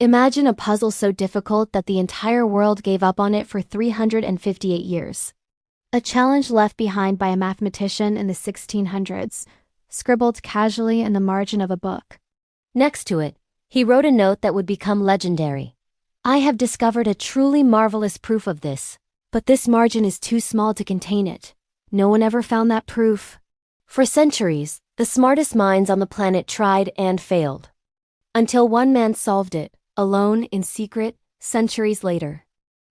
Imagine a puzzle so difficult that the entire world gave up on it for 358 years. A challenge left behind by a mathematician in the 1600s, scribbled casually in the margin of a book. Next to it, he wrote a note that would become legendary. I have discovered a truly marvelous proof of this, but this margin is too small to contain it. No one ever found that proof. For centuries, the smartest minds on the planet tried and failed. Until one man solved it, alone in secret, centuries later.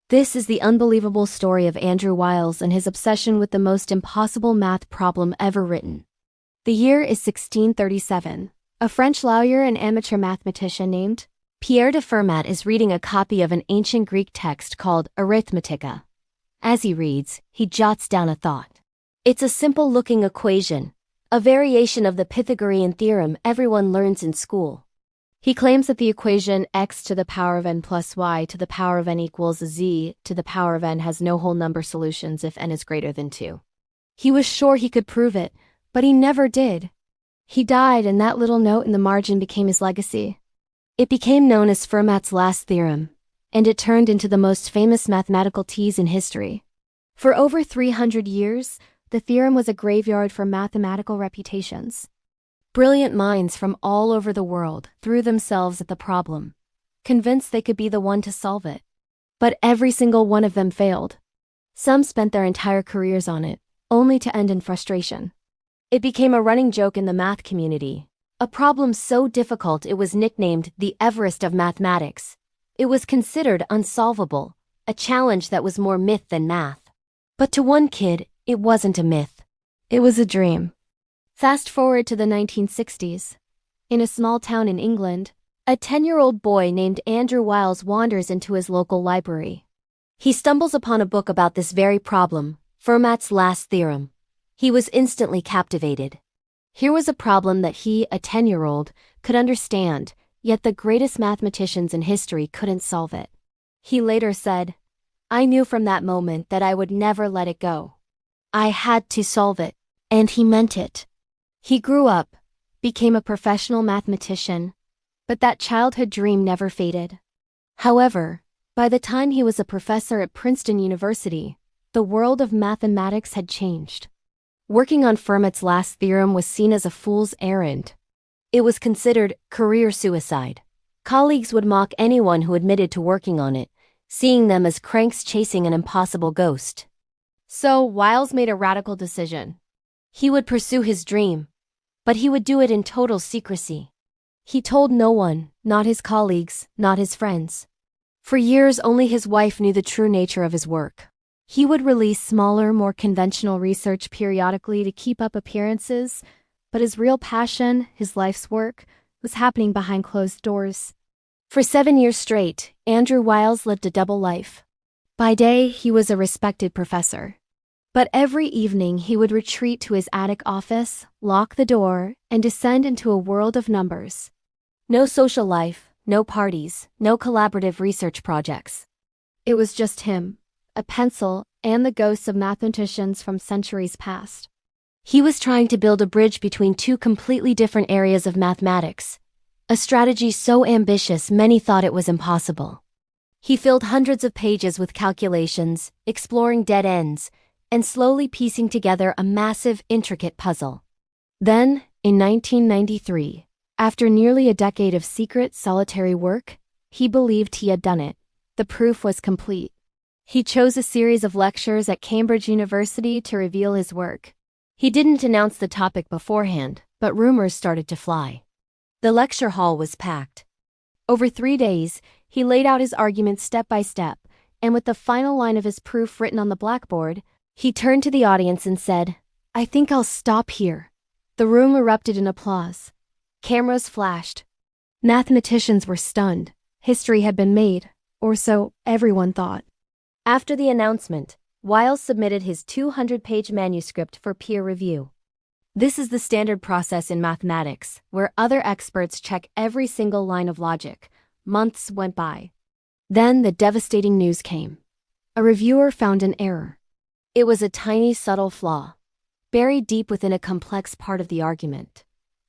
This is the unbelievable story of Andrew Wiles and his obsession with the most impossible math problem ever written. The year is 1637. A French lawyer and amateur mathematician named Pierre de Fermat is reading a copy of an ancient Greek text called Arithmetica. As he reads, he jots down a thought. It's a simple-looking equation, a variation of the Pythagorean theorem everyone learns in school. He claims that the equation x to the power of n plus y to the power of n equals z to the power of n has no whole number solutions if n is greater than 2. He was sure he could prove it, but he never did. He died, and that little note in the margin became his legacy. It became known as Fermat's last theorem, and it turned into the most famous mathematical tease in history. For over 300 years, the theorem was a graveyard for mathematical reputations. Brilliant minds from all over the world threw themselves at the problem, convinced they could be the one to solve it. But every single one of them failed. Some spent their entire careers on it, only to end in frustration. It became a running joke in the math community, a problem so difficult it was nicknamed the Everest of mathematics. It was considered unsolvable, a challenge that was more myth than math. But to one kid, it wasn't a myth. It was a dream. Fast forward to the 1960s. In a small town in England, a 10-year-old boy named Andrew Wiles wanders into his local library. He stumbles upon a book about this very problem, Fermat's last theorem. He was instantly captivated. Here was a problem that he, a 10-year-old, could understand, yet the greatest mathematicians in history couldn't solve it. He later said, I knew from that moment that I would never let it go. I had to solve it, and he meant it. He grew up, became a professional mathematician, but that childhood dream never faded. However, by the time he was a professor at Princeton University, the world of mathematics had changed. Working on Fermat's last theorem was seen as a fool's errand. It was considered career suicide. Colleagues would mock anyone who admitted to working on it, seeing them as cranks chasing an impossible ghost. So Wiles made a radical decision. He would pursue his dream, but he would do it in total secrecy. He told no one, not his colleagues, not his friends. For years, only his wife knew the true nature of his work. He would release smaller, more conventional research periodically to keep up appearances, but his real passion, his life's work, was happening behind closed doors. For 7 years straight, Andrew Wiles lived a double life. By day, he was a respected professor. But every evening, he would retreat to his attic office, lock the door, and descend into a world of numbers. No social life, no parties, no collaborative research projects. It was just him, a pencil, and the ghosts of mathematicians from centuries past. He was trying to build a bridge between two completely different areas of mathematics, a strategy so ambitious many thought it was impossible. He filled hundreds of pages with calculations, exploring dead ends, and slowly piecing together a massive, intricate puzzle. Then, in 1993, after nearly a decade of secret, solitary work, he believed he had done it. The proof was complete. He chose a series of lectures at Cambridge University to reveal his work. He didn't announce the topic beforehand, but rumors started to fly. The lecture hall was packed. Over 3 days, he laid out his arguments step by step, and with the final line of his proof written on the blackboard, he turned to the audience and said, I think I'll stop here. The room erupted in applause. Cameras flashed. Mathematicians were stunned. History had been made, or so everyone thought. After the announcement, Wiles submitted his 200-page manuscript for peer review. This is the standard process in mathematics, where other experts check every single line of logic. Months went by. Then the devastating news came. A reviewer found an error. It was a tiny, subtle flaw, buried deep within a complex part of the argument.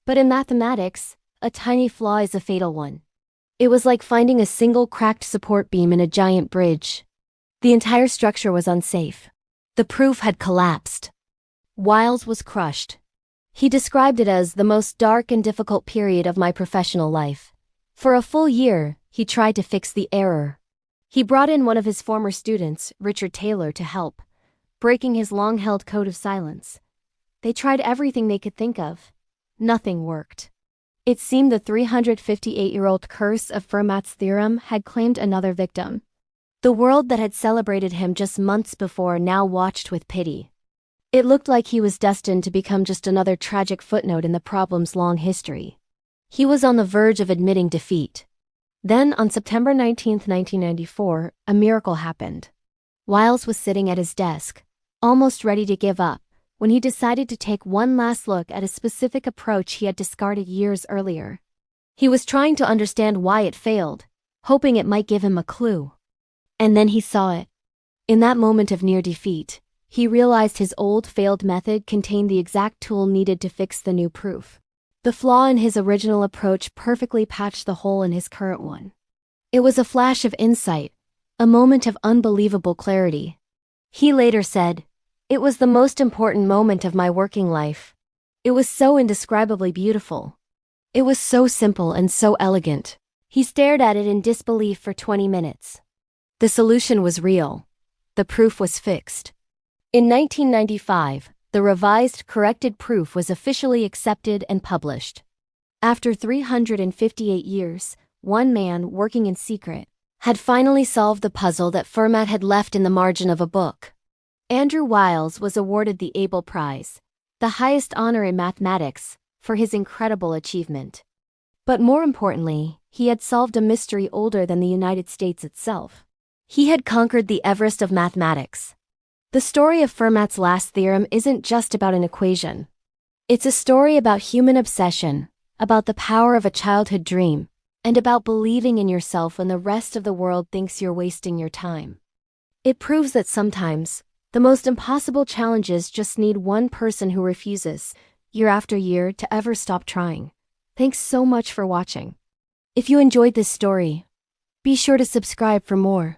But in mathematics, a tiny flaw is a fatal one. It was like finding a single cracked support beam in a giant bridge. The entire structure was unsafe. The proof had collapsed. Wiles was crushed. He described it as the most dark and difficult period of my professional life. For a full year, he tried to fix the error. He brought in one of his former students, Richard Taylor, to help, breaking his long-held code of silence. They tried everything they could think of. Nothing worked. It seemed the 358-year-old curse of Fermat's theorem had claimed another victim. The world that had celebrated him just months before now watched with pity. It looked like he was destined to become just another tragic footnote in the problem's long history. He was on the verge of admitting defeat. Then, on September 19, 1994, a miracle happened. Wiles was sitting at his desk, almost ready to give up, when he decided to take one last look at a specific approach he had discarded years earlier. He was trying to understand why it failed, hoping it might give him a clue. And then he saw it. In that moment of near defeat, he realized his old failed method contained the exact tool needed to fix the new proof. The flaw in his original approach perfectly patched the hole in his current one. It was a flash of insight, a moment of unbelievable clarity. He later said, "It was the most important moment of my working life. It was so indescribably beautiful. It was so simple and so elegant." He stared at it in disbelief for 20 minutes. The solution was real. The proof was fixed. In 1995, the revised, corrected proof was officially accepted and published. After 358 years, one man, working in secret, had finally solved the puzzle that Fermat had left in the margin of a book. Andrew Wiles was awarded the Abel Prize, the highest honor in mathematics, for his incredible achievement. But more importantly, he had solved a mystery older than the United States itself. He had conquered the Everest of mathematics. The story of Fermat's last theorem isn't just about an equation. It's a story about human obsession, about the power of a childhood dream, and about believing in yourself when the rest of the world thinks you're wasting your time. It proves that sometimes, the most impossible challenges just need one person who refuses, year after year, to ever stop trying. Thanks so much for watching. If you enjoyed this story, be sure to subscribe for more.